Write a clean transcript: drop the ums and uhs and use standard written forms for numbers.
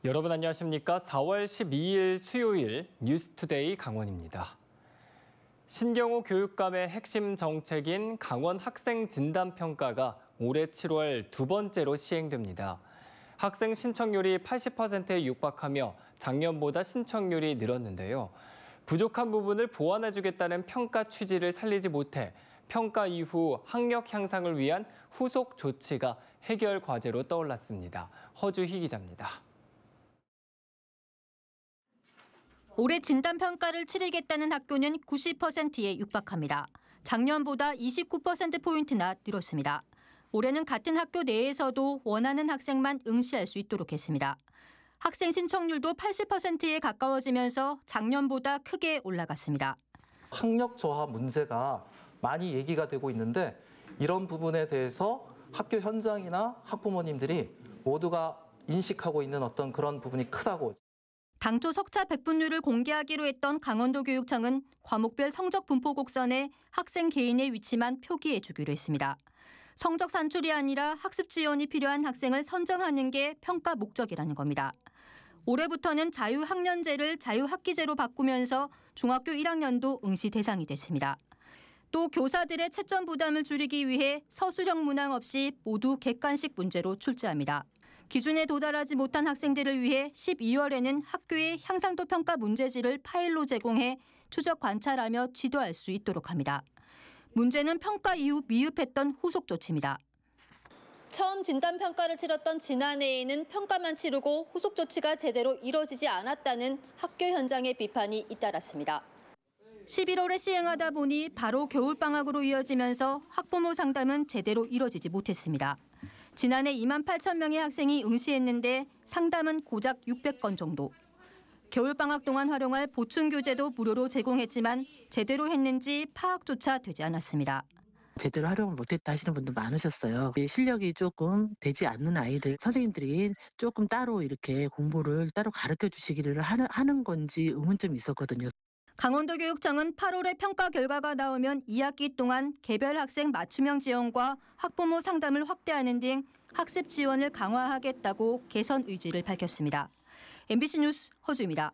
여러분 안녕하십니까? 4월 12일 수요일 뉴스투데이 강원입니다. 신경호 교육감의 핵심 정책인 강원 학생 진단평가가 올해 7월 두 번째로 시행됩니다. 학생 신청률이 80%에 육박하며 작년보다 신청률이 늘었는데요. 부족한 부분을 보완해주겠다는 평가 취지를 살리지 못해 평가 이후 학력 향상을 위한 후속 조치가 해결 과제로 떠올랐습니다. 허주희 기자입니다. 올해 진단평가를 치르겠다는 학교는 90%에 육박합니다. 작년보다 29%포인트나 늘었습니다. 올해는 같은 학교 내에서도 원하는 학생만 응시할 수 있도록 했습니다. 학생 신청률도 80%에 가까워지면서 작년보다 크게 올라갔습니다. 학력 저하 문제가 많이 얘기가 되고 있는데 이런 부분에 대해서 학교 현장이나 학부모님들이 모두가 인식하고 있는 어떤 그런 부분이 크다고. 당초 석차 백분율을 공개하기로 했던 강원도 교육청은 과목별 성적 분포 곡선에 학생 개인의 위치만 표기해 주기로 했습니다. 성적 산출이 아니라 학습 지원이 필요한 학생을 선정하는 게 평가 목적이라는 겁니다. 올해부터는 자유학년제를 자유학기제로 바꾸면서 중학교 1학년도 응시 대상이 됐습니다. 또 교사들의 채점 부담을 줄이기 위해 서술형 문항 없이 모두 객관식 문제로 출제합니다. 기준에 도달하지 못한 학생들을 위해 12월에는 학교에 향상도 평가 문제지를 파일로 제공해 추적 관찰하며 지도할 수 있도록 합니다. 문제는 평가 이후 미흡했던 후속 조치입니다. 처음 진단평가를 치렀던 지난해에는 평가만 치르고 후속 조치가 제대로 이뤄지지 않았다는 학교 현장의 비판이 잇따랐습니다. 11월에 시행하다 보니 바로 겨울방학으로 이어지면서 학부모 상담은 제대로 이뤄지지 못했습니다. 지난해 2만 8천 명의 학생이 응시했는데 상담은 고작 600건 정도. 겨울방학 동안 활용할 보충교재도 무료로 제공했지만 제대로 했는지 파악조차 되지 않았습니다. 제대로 활용을 못했다 하시는 분도 많으셨어요. 실력이 조금 되지 않는 아이들, 선생님들이 조금 따로 이렇게 공부를 따로 가르쳐 주시기를 하는 건지 의문점이 있었거든요. 강원도교육청은 8월에 평가 결과가 나오면 2학기 동안 개별 학생 맞춤형 지원과 학부모 상담을 확대하는 등 학습 지원을 강화하겠다고 개선 의지를 밝혔습니다. MBC 뉴스 허주입니다.